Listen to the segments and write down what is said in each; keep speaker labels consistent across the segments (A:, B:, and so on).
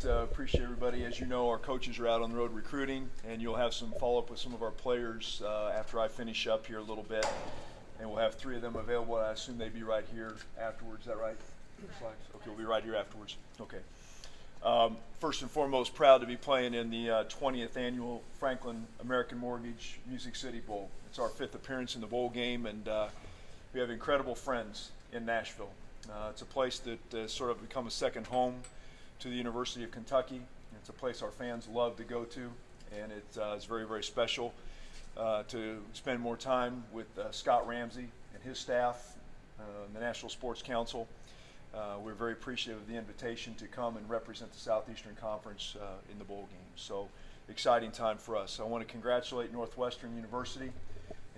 A: Appreciate everybody. As you know, our coaches are out on the road recruiting, and you'll have some follow-up with some of our players after I finish up here a little bit. And we'll have 3 of them available. I assume they'd be right here afterwards. Is that right? Okay, we'll be right here afterwards. Okay. First and foremost, proud to be playing in the 20th annual Franklin American Mortgage Music City Bowl. It's our 5th appearance in the bowl game, and we have incredible friends in Nashville. It's a place that sort of become a second home to the University of Kentucky. It's a place our fans love to go to, and it's very, very special to spend more time with Scott Ramsey and his staff, the National Sports Council. We're very appreciative of the invitation to come and represent the Southeastern Conference in the bowl game. So exciting time for us. I want to congratulate Northwestern University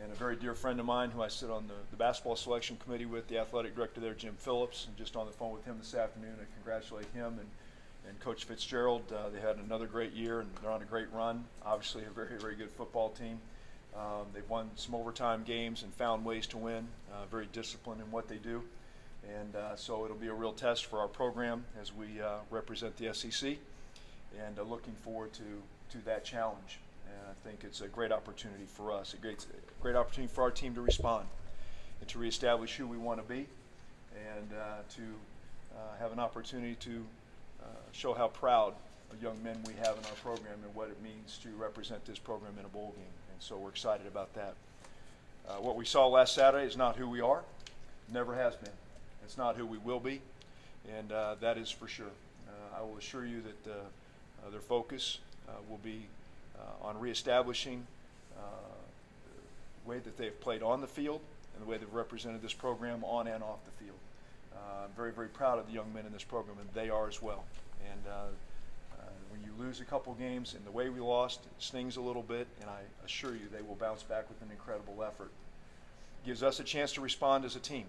A: and a very dear friend of mine who I sit on the basketball selection committee with, the athletic director there, Jim Phillips, and just on the phone with him this afternoon. I congratulate him and Coach Fitzgerald. They had another great year, and they're on a great run. Obviously a very, very good football team. They've won some overtime games and found ways to win, very disciplined in what they do. And so it'll be a real test for our program as we represent the SEC, and looking forward to that challenge. And I think it's a great opportunity for us, a great opportunity for our team to respond and to reestablish who we want to be, and to have an opportunity to show how proud of young men we have in our program and what it means to represent this program in a bowl game. And so we're excited about that. What we saw last Saturday is not who we are, never has been. It's not who we will be, and that is for sure. I will assure you that their focus will be on reestablishing the way that they've played on the field and the way they've represented this program on and off the field. I'm very, very proud of the young men in this program, and they are as well. And when you lose a couple games and the way we lost, it stings a little bit, and I assure you they will bounce back with an incredible effort. Gives us a chance to respond as a team.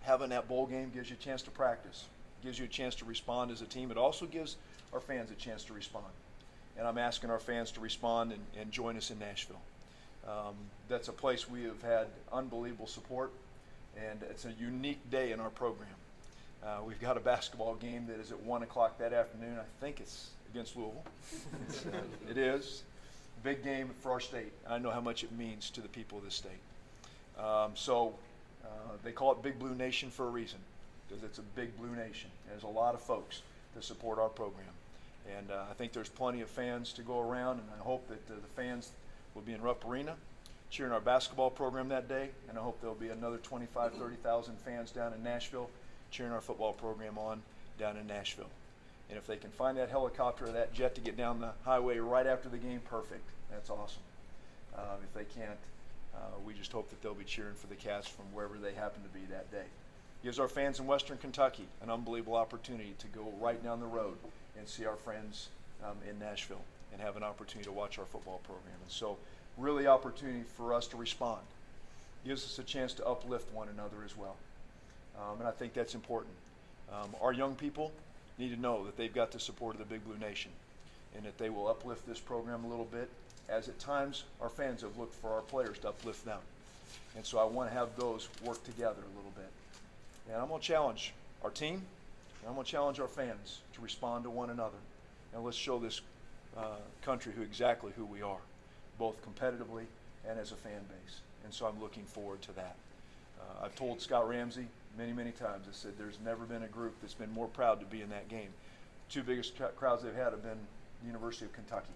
A: Having that bowl game gives you a chance to practice, gives you a chance to respond as a team. It also gives our fans a chance to respond. And I'm asking our fans to respond and join us in Nashville. That's a place we have had unbelievable support, and it's a unique day in our program. We've got a basketball game that is at 1 o'clock that afternoon. I think it's against Louisville. It is. Big game for our state. I know how much it means to the people of this state. They call it Big Blue Nation for a reason, because it's a big blue nation. There's a lot of folks that support our program. And I think there's plenty of fans to go around, and I hope that the fans will be in Rupp Arena cheering our basketball program that day, and I hope there'll be another 25, 30,000 fans down in Nashville cheering our football program on down in Nashville. And if they can find that helicopter or that jet to get down the highway right after the game, perfect. That's awesome. If they can't, we just hope that they'll be cheering for the Cats from wherever they happen to be that day. Gives our fans in Western Kentucky an unbelievable opportunity to go right down the road and see our friends in Nashville and have an opportunity to watch our football program. And so really opportunity for us to respond. Gives us a chance to uplift one another as well. And I think that's important. Our young people need to know that they've got the support of the Big Blue Nation, and that they will uplift this program a little bit, as at times our fans have looked for our players to uplift them. And so I want to have those work together a little bit. And I'm going to challenge our team, and I'm going to challenge our fans to respond to one another. And let's show this country exactly who we are, both competitively and as a fan base. And so I'm looking forward to that. I've told Scott Ramsey many, many times, I said there's never been a group that's been more proud to be in that game. 2 biggest crowds they've had have been the University of Kentucky.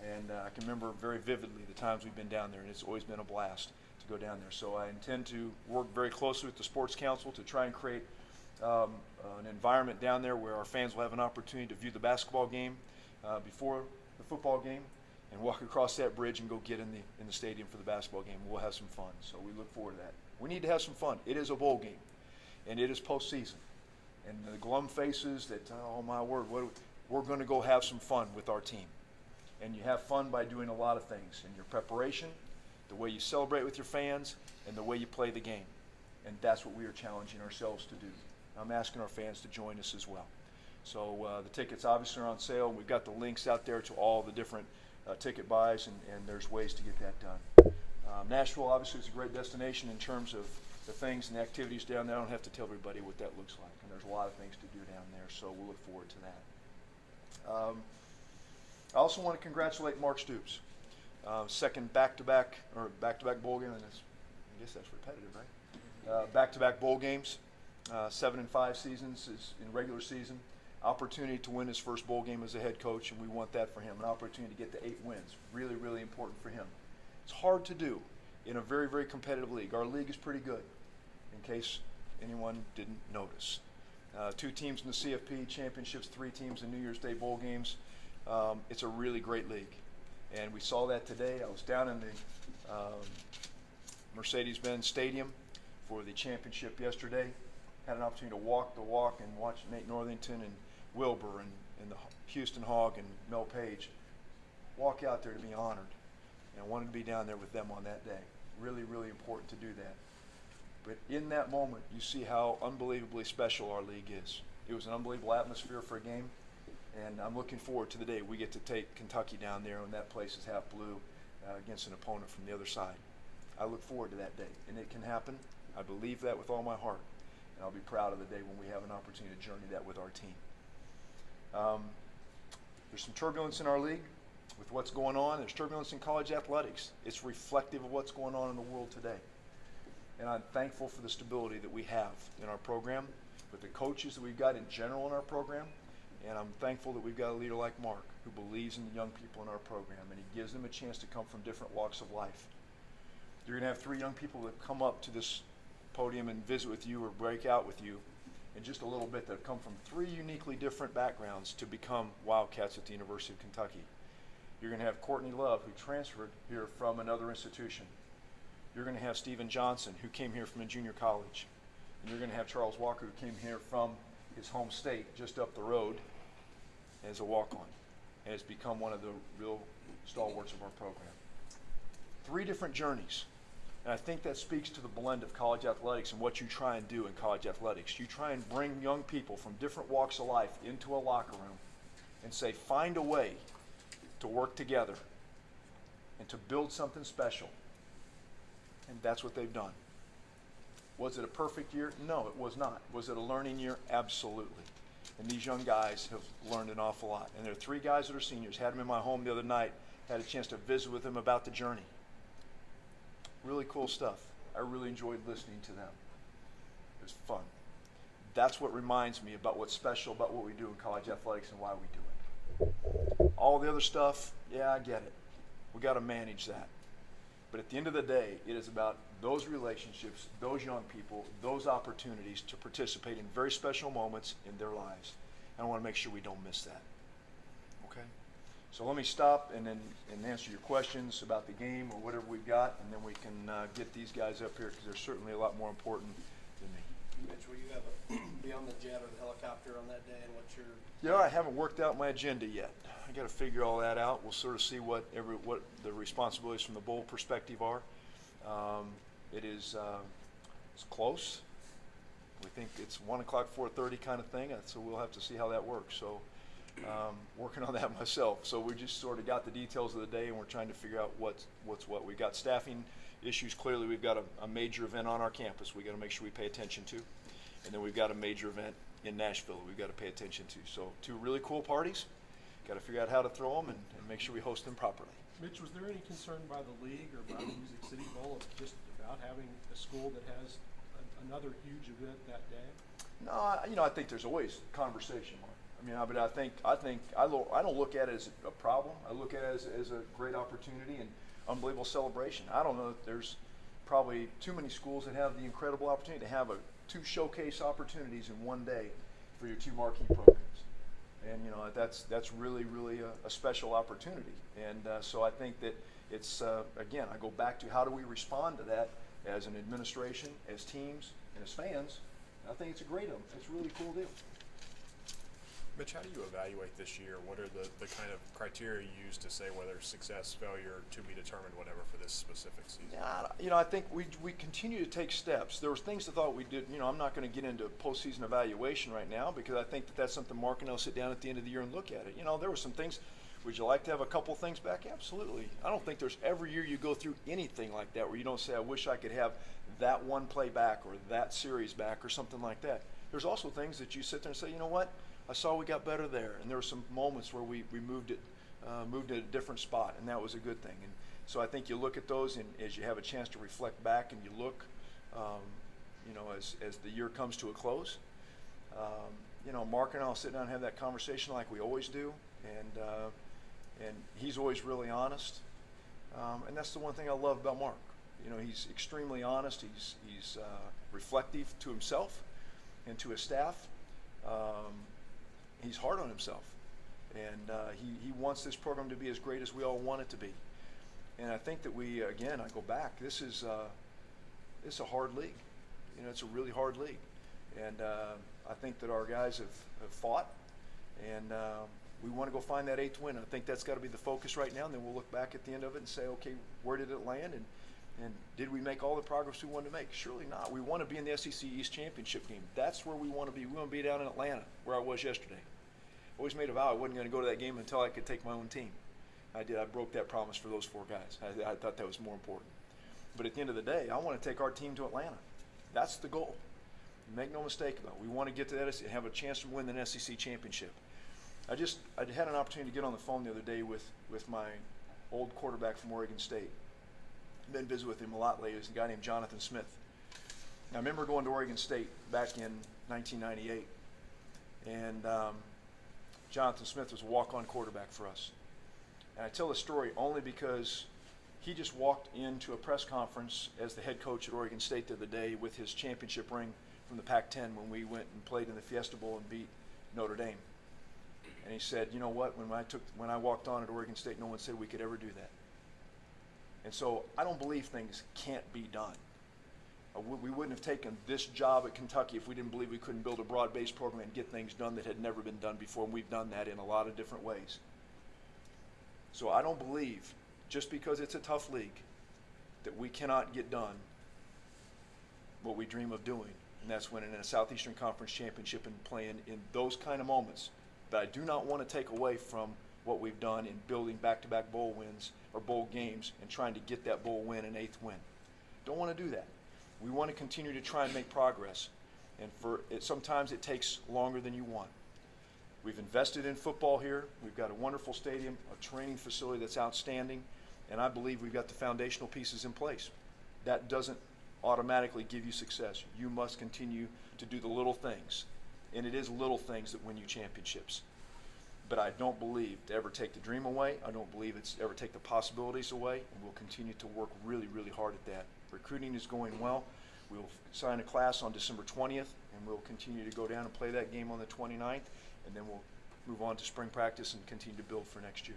A: And I can remember very vividly the times we've been down there, and it's always been a blast to go down there. So I intend to work very closely with the Sports Council to try and create an environment down there where our fans will have an opportunity to view the basketball game before the football game, and walk across that bridge and go get in the stadium for the basketball game. We'll have some fun. So we look forward to that. We need to have some fun. It is a bowl game, and it is postseason. And the glum faces that, oh my word, we're going to go have some fun with our team. And you have fun by doing a lot of things in your preparation, the way you celebrate with your fans, and the way you play the game. And that's what we are challenging ourselves to do. I'm asking our fans to join us as well. So the tickets obviously are on sale. We've got the links out there to all the different ticket buys, and there's ways to get that done. Nashville obviously is a great destination in terms of the things and the activities down there. I don't have to tell everybody what that looks like, and there's a lot of things to do down there, so we'll look forward to that. I also want to congratulate Mark Stoops. Second back-to-back bowl game, and I guess that's repetitive, right? Back-to-back bowl games, 7-5 seasons is in regular season. Opportunity to win his first bowl game as a head coach, and we want that for him. An opportunity to get to 8 wins, really, really important for him. It's hard to do in a very, very competitive league. Our league is pretty good, in case anyone didn't notice. 2 teams in the CFP championships, 3 teams in New Year's Day bowl games. It's a really great league, and we saw that today. I was down in the Mercedes-Benz Stadium for the championship yesterday. Had an opportunity to walk the walk and watch Nate Northington and Wilbur and the Houston Hog and Mel Page walk out there to be honored. And I wanted to be down there with them on that day. Really, really important to do that. But in that moment, you see how unbelievably special our league is. It was an unbelievable atmosphere for a game, and I'm looking forward to the day we get to take Kentucky down there, and that place is half blue against an opponent from the other side. I look forward to that day, and it can happen. I believe that with all my heart, and I'll be proud of the day when we have an opportunity to journey that with our team. There's some turbulence in our league with what's going on. There's turbulence in college athletics. It's reflective of what's going on in the world today. And I'm thankful for the stability that we have in our program, with the coaches that we've got in general in our program. And I'm thankful that we've got a leader like Mark who believes in the young people in our program, and he gives them a chance to come from different walks of life. You're going to have 3 young people that come up to this podium and visit with you or break out with you in just a little bit that have come from 3 uniquely different backgrounds to become Wildcats at the University of Kentucky. You're going to have Courtney Love, who transferred here from another institution. You're going to have Stephen Johnson, who came here from a junior college. And you're going to have Charles Walker, who came here from his home state just up the road as a walk-on, and has become one of the real stalwarts of our program. 3 different journeys. And I think that speaks to the blend of college athletics and what you try and do in college athletics. You try and bring young people from different walks of life into a locker room and say, find a way to work together and to build something special. And that's what they've done. Was it a perfect year? No, it was not. Was it a learning year? Absolutely. And these young guys have learned an awful lot. And there are 3 guys that are seniors. Had them in my home the other night. Had a chance to visit with them about the journey. Really cool stuff. I really enjoyed listening to them. It was fun. That's what reminds me about what's special about what we do in college athletics and why we do it. All the other stuff, yeah, I get it. We got to manage that. But at the end of the day, it is about those relationships, those young people, those opportunities to participate in very special moments in their lives. And I want to make sure we don't miss that. Okay? So let me stop and answer your questions about the game or whatever we've got, and then we can get these guys up here because they're certainly a lot more important than me.
B: Mitch, will you have be on the jet or the helicopter on that day, and what's your?
A: Yeah, I haven't worked out my agenda yet. I got to figure all that out. We'll sort of see what the responsibilities from the bowl perspective are. It's close. We think it's 1 o'clock, 4:30 kind of thing, so we'll have to see how that works. So, working on that myself. So we just sort of got the details of the day, and we're trying to figure out what's what. We've got staffing issues. Clearly, we've got a major event on our campus we got to make sure we pay attention to. And then we've got a major event in Nashville we've got to pay attention to. So 2 really cool parties. Got to figure out how to throw them and make sure we host them properly.
C: Mitch, was there any concern by the league or by the Music City Bowl of just about having a school that has another huge event that day?
A: No, I think there's always conversation, Mark. I don't look at it as a problem. I look at it as a great opportunity and unbelievable celebration. I don't know if there's probably too many schools that have the incredible opportunity to have 2 showcase opportunities in one day for your 2 marquee programs. And that's really, really a special opportunity. And so I think that it's again, I go back to how do we respond to that as an administration, as teams, and as fans. I think it's a really cool deal.
D: Mitch, how do you evaluate this year? What are the kind of criteria you use to say whether success, failure, to be determined, whatever, for this specific season?
A: Yeah, I think we continue to take steps. There were things I thought we did. I'm not going to get into postseason evaluation right now because I think that's something Mark and I'll sit down at the end of the year and look at it. There were some things. Would you like to have a couple things back? Absolutely. I don't think there's every year you go through anything like that where you don't say, I wish I could have that one play back or that series back or something like that. There's also things that you sit there and say, you know what? I saw we got better there, and there were some moments where we moved it a different spot, and that was a good thing. And so I think you look at those, and as you have a chance to reflect back, and you look, as the year comes to a close, Mark and I'll sit down and have that conversation like we always do, and he's always really honest, and that's the one thing I love about Mark. He's extremely honest. He's reflective to himself and to his staff. He's hard on himself, and he wants this program to be as great as we all want it to be. And I think that I go back. This is a hard league. It's a really hard league, and I think that our guys have fought, and we want to go find that 8th win. I think that's got to be the focus right now, and then we'll look back at the end of it and say, okay, where did it land, and did we make all the progress we wanted to make? Surely not. We want to be in the SEC East Championship game. That's where we want to be. We want to be down in Atlanta, where I was yesterday. Always made a vow I wasn't going to go to that game until I could take my own team. I did. I broke that promise for those 4 guys. I thought that was more important. But at the end of the day, I want to take our team to Atlanta. That's the goal. Make no mistake about it. We want to get to that and have a chance to win an SEC championship. I had an opportunity to get on the phone the other day with my old quarterback from Oregon State. I've been visiting with him a lot lately. He's a guy named Jonathan Smith. Now, I remember going to Oregon State back in 1998, and Jonathan Smith was a walk-on quarterback for us. And I tell the story only because he just walked into a press conference as the head coach at Oregon State the other day with his championship ring from the Pac-10 when we went and played in the Fiesta Bowl and beat Notre Dame. And he said, you know what, when I walked on at Oregon State, no one said we could ever do that. And so I don't believe things can't be done. We wouldn't have taken this job at Kentucky if we didn't believe we couldn't build a broad-based program and get things done that had never been done before, and we've done that in a lot of different ways. So I don't believe, just because it's a tough league, that we cannot get done what we dream of doing, and that's winning in a Southeastern Conference championship and playing in those kind of moments. But I do not want to take away from what we've done in building back-to-back bowl wins or bowl games and trying to get that bowl win, an 8th win. Don't want to do that. We want to continue to try and make progress, and sometimes it takes longer than you want. We've invested in football here. We've got a wonderful stadium, a training facility that's outstanding, and I believe we've got the foundational pieces in place. That doesn't automatically give you success. You must continue to do the little things, and it is little things that win you championships. But I don't believe to ever take the dream away. I don't believe it's ever take the possibilities away, and we'll continue to work really, really hard at that. Recruiting is going well. We'll sign a class on December 20th, and we'll continue to go down and play that game on the 29th, and then we'll move on to spring practice and continue to build for next year.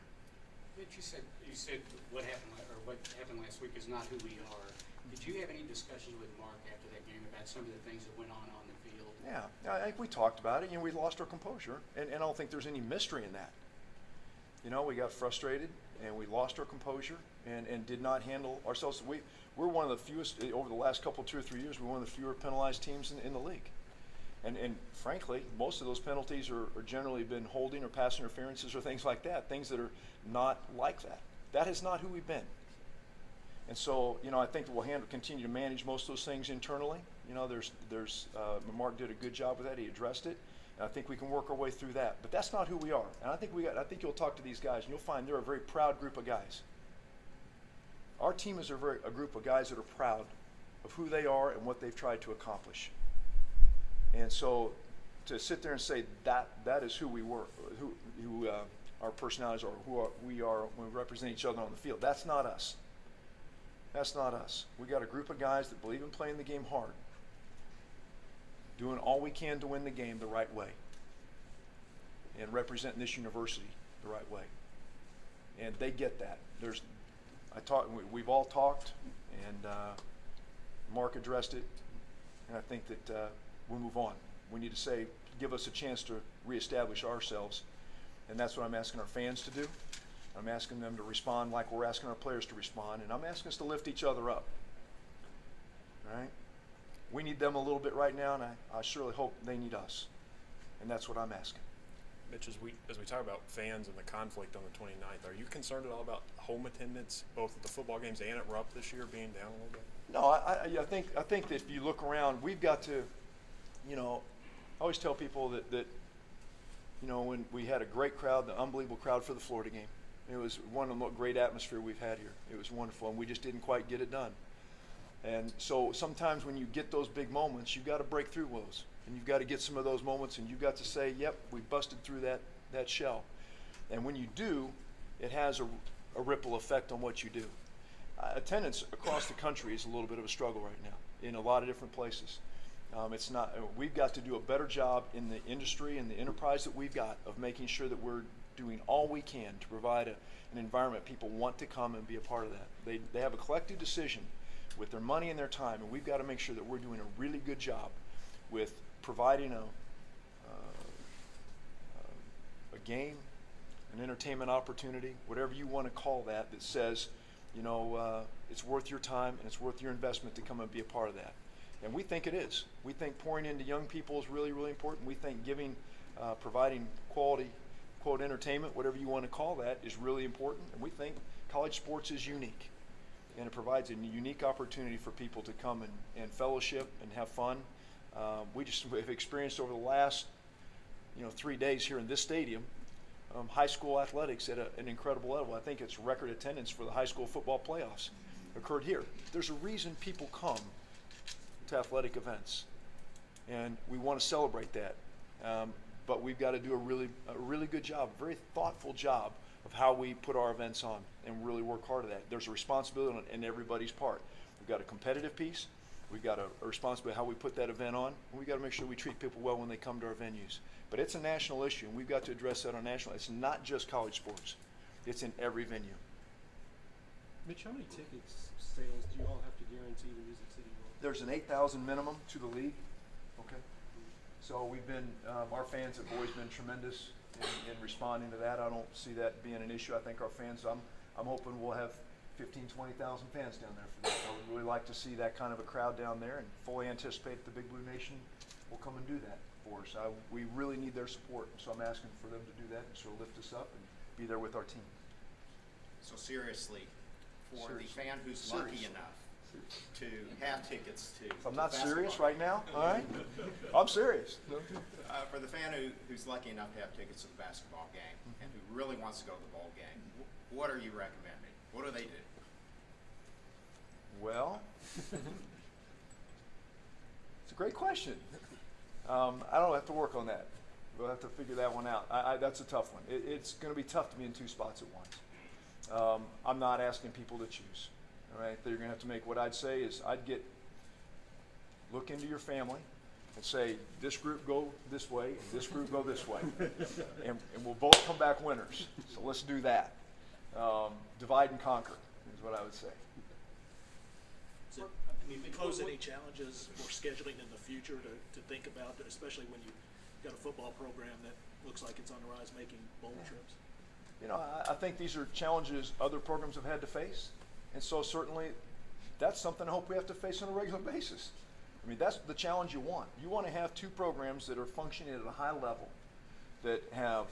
E: Mitch, you said what happened last week is not who we are. Did you have any discussions with Mark after that game about some of the things that went on the field?
A: Yeah, I think we talked about it. We lost our composure, and I don't think there's any mystery in that. We got frustrated, and we lost our composure, and did not handle ourselves. We're one of the fewest, over the last 2 or 3 years, we're one of the fewer penalized teams in the league. And frankly, most of those penalties are generally been holding or pass interferences or things like that, things that are not like that. That is not who we've been. And so, I think we'll continue to manage most of those things internally. Mark did a good job with that. He addressed it. And I think we can work our way through that. But that's not who we are. And I think you'll talk to these guys, and you'll find they're a very proud group of guys. Our team is a group of guys that are proud of who they are and what they've tried to accomplish. And so, to sit there and say that is who we were, who our personalities are, we are when we represent each other on the field. That's not us. That's not us. We got a group of guys that believe in playing the game hard, doing all we can to win the game the right way, and representing this university the right way. And they get that. We've all talked, and Mark addressed it, and I think that we'll move on. We need to give us a chance to reestablish ourselves, and that's what I'm asking our fans to do. I'm asking them to respond like we're asking our players to respond, and I'm asking us to lift each other up. All right? We need them a little bit right now, and I surely hope they need us, and that's what I'm asking.
D: Mitch, as we talk about fans and the conflict on the 29th, are you concerned at all about home attendance, both at the football games and at Rupp this year, being down a little bit?
A: No, I think that if you look around, we've got to, I always tell people that you know, when we had a great crowd, the unbelievable crowd for the Florida game. It was one of the great atmosphere we've had here. It was wonderful, and we just didn't quite get it done. And so sometimes when you get those big moments, you've got to break through those. And you've got to get some of those moments, and you've got to say, yep, we busted through that shell. And when you do, it has a ripple effect on what you do. Attendance across the country is a little bit of a struggle right now in a lot of different places. It's not. We've got to do a better job in the industry and the enterprise that we've got of making sure that we're doing all we can to provide an environment people want to come and be a part of that. They have a collective decision with their money and their time, and we've got to make sure that we're doing a really good job with providing a game, an entertainment opportunity, whatever you want to call that, that says, you know, it's worth your time and it's worth your investment to come and be a part of that. And we think it is. We think pouring into young people is really, really important. We think providing quality, quote, entertainment, whatever you want to call that, is really important. And we think college sports is unique. And it provides a unique opportunity for people to come and fellowship and have fun. We've experienced over the last 3 days here in this stadium, high school athletics at an incredible level. I think it's record attendance for the high school football playoffs occurred here. There's a reason people come to athletic events, and we want to celebrate that. But we've got to do a really good job, a very thoughtful job of how we put our events on and really work hard at that. There's a responsibility on everybody's part. We've got a competitive piece. We've got a responsibility how we put that event on, and we've got to make sure we treat people well when they come to our venues. But it's a national issue, and we've got to address that on national. It's not just college sports. It's in every venue.
C: Mitch, how many tickets sales do you all have to guarantee the Music City Bowl?
A: There's an 8,000 minimum to the league. Okay. So we've been, our fans have always been tremendous in responding to that. I don't see that being an issue. I think our fans, I'm hoping we'll have 15,000, 20,000 fans down there for that. I would really like to see that kind of a crowd down there, and fully anticipate the Big Blue Nation will come and do that for us. We really need their support, so I'm asking for them to do that and sort of lift us up and be there with our team.
F: So seriously, for
A: Seriously.
F: the fan who's
A: Seriously.
F: lucky enough to have tickets to
A: If I'm
F: to
A: not serious
F: basketball
A: right now, all right? I'm serious.
F: for the fan who's lucky enough to have tickets to the basketball game and who really wants to go to the bowl game, what are you recommending? What do they do?
A: Well, it's a great question. I don't have to work on that. We'll have to figure that one out. That's a tough one. It's going to be tough to be in two spots at once. I'm not asking people to choose. All right, they're going to have to make. What I'd say is look into your family and say, this group go this way, and this group go this way, and we'll both come back winners. So let's do that. Divide and conquer is what I would say.
G: I mean, pose any challenges for scheduling in the future to think about, especially when you've got a football program that looks like it's on the rise, making bowl trips?
A: You know, I think these are challenges other programs have had to face, and so certainly that's something I hope we have to face on a regular basis. I mean, that's the challenge you want. You want to have two programs that are functioning at a high level, that have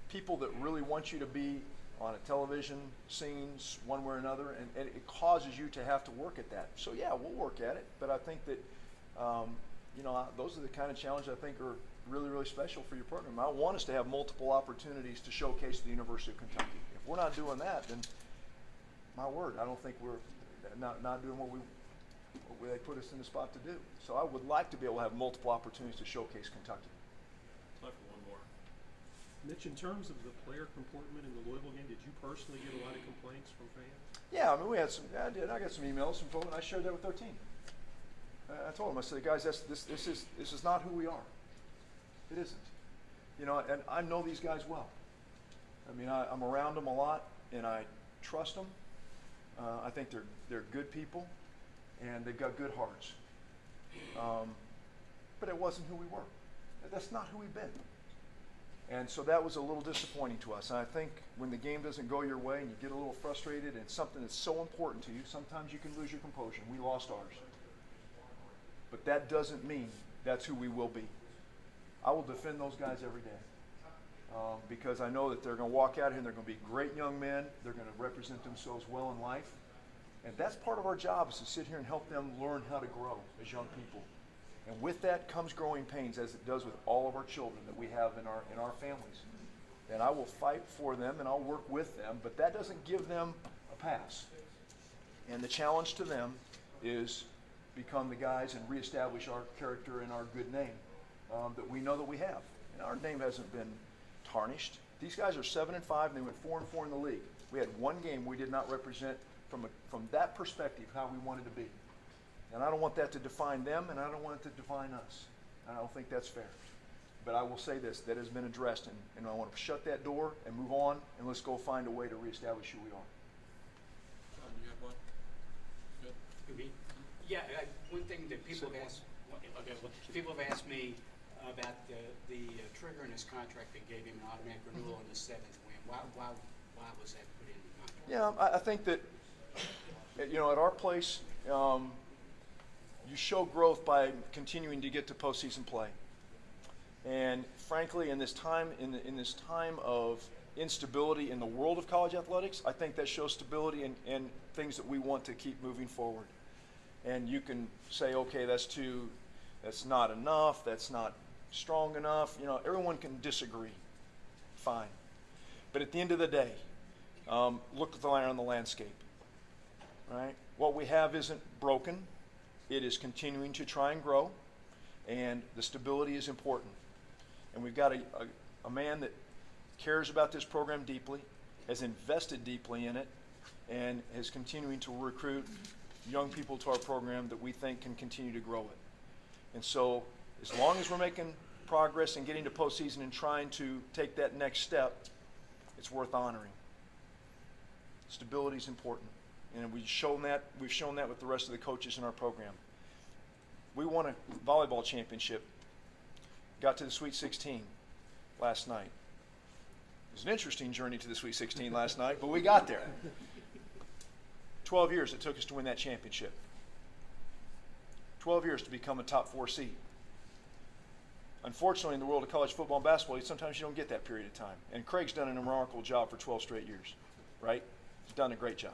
A: people that really want you to be on a television scenes one way or another, and it causes you to have to work at that. So yeah, we'll work at it, but I think that those are the kind of challenges I think are really, really special for your program. I want us to have multiple opportunities to showcase the University of Kentucky. If we're not doing that, then my word, I don't think we're not doing what they put us in the spot to do. So I would like to be able to have multiple opportunities to showcase Kentucky.
D: Time for one more.
C: Mitch, in terms of the player comportment in the Louisville game, did you personally get a lot of complaints from fans?
A: Yeah, I mean, we had some. I did. I got some emails from folks, and I shared that with our team. I told them, I said, guys, this is not who we are. It isn't. You know, and I know these guys well. I mean, I'm around them a lot, and I trust them. I think they're good people, and they've got good hearts. But it wasn't who we were. That's not who we've been. And so that was a little disappointing to us. And I think when the game doesn't go your way and you get a little frustrated and it's something that's so important to you, sometimes you can lose your composure. We lost ours. But that doesn't mean that's who we will be. I will defend those guys every day because I know that they're going to walk out here and they're going to be great young men. They're going to represent themselves well in life. And that's part of our job, is to sit here and help them learn how to grow as young people And with that comes growing pains, as it does with all of our children that we have in our families. And I will fight for them and I'll work with them, but that doesn't give them a pass. And the challenge to them is become the guys and reestablish our character and our good name that we know that we have. And our name hasn't been tarnished. These guys are 7-5 and they went 4-4 in the league. We had one game we did not represent from that perspective how we wanted to be. And I don't want that to define them, and I don't want it to define us. I don't think that's fair. But I will say this, that has been addressed, and I want to shut that door and move on, and let's go find a way to reestablish who we are.
H: John, you have one? Good.
E: Me? Yeah, one thing that people have asked, people have asked me about the trigger in his contract that gave him an automatic renewal in the 7th win. Why was that put in the contract?
A: Yeah, I think that, you know, at our place, you show growth by continuing to get to postseason play. And frankly, in this time, in this time of instability in the world of college athletics, I think that shows stability and things that we want to keep moving forward. And you can say, okay, that's not enough, that's not strong enough. You know, everyone can disagree. Fine. But at the end of the day, look at the line on the landscape. Right? What we have isn't broken. It is continuing to try and grow, and the stability is important. And we've got a man that cares about this program deeply, has invested deeply in it, and is continuing to recruit young people to our program that we think can continue to grow it. And so as long as we're making progress and getting to postseason and trying to take that next step, it's worth honoring. Stability is important. And we've shown that with the rest of the coaches in our program. We won a volleyball championship, got to the Sweet 16 last night. It was an interesting journey to the Sweet 16 last night, but we got there. 12 years it took us to win that championship. 12 years to become a top 4 seed. Unfortunately, in the world of college football and basketball, sometimes you don't get that period of time. And Craig's done a remarkable job for 12 straight years, right? He's done a great job.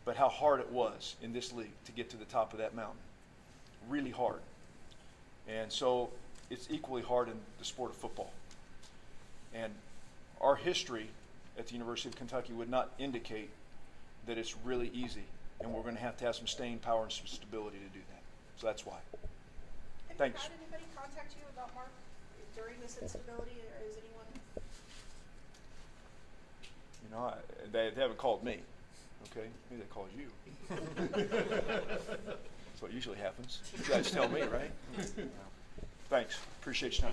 A: But how hard it was in this league to get to the top of that mountain. Really hard. And so it's equally hard in the sport of football. And our history at the University of Kentucky would not indicate that it's really easy. And we're going to have some staying power and some stability to do that. So that's why. Thanks.
I: Have you had anybody contact you about Mark during this instability, or is anyone?
A: You know, they haven't called me. Okay, maybe they called you. That's what usually happens. You guys tell me, right? Thanks. Appreciate your time.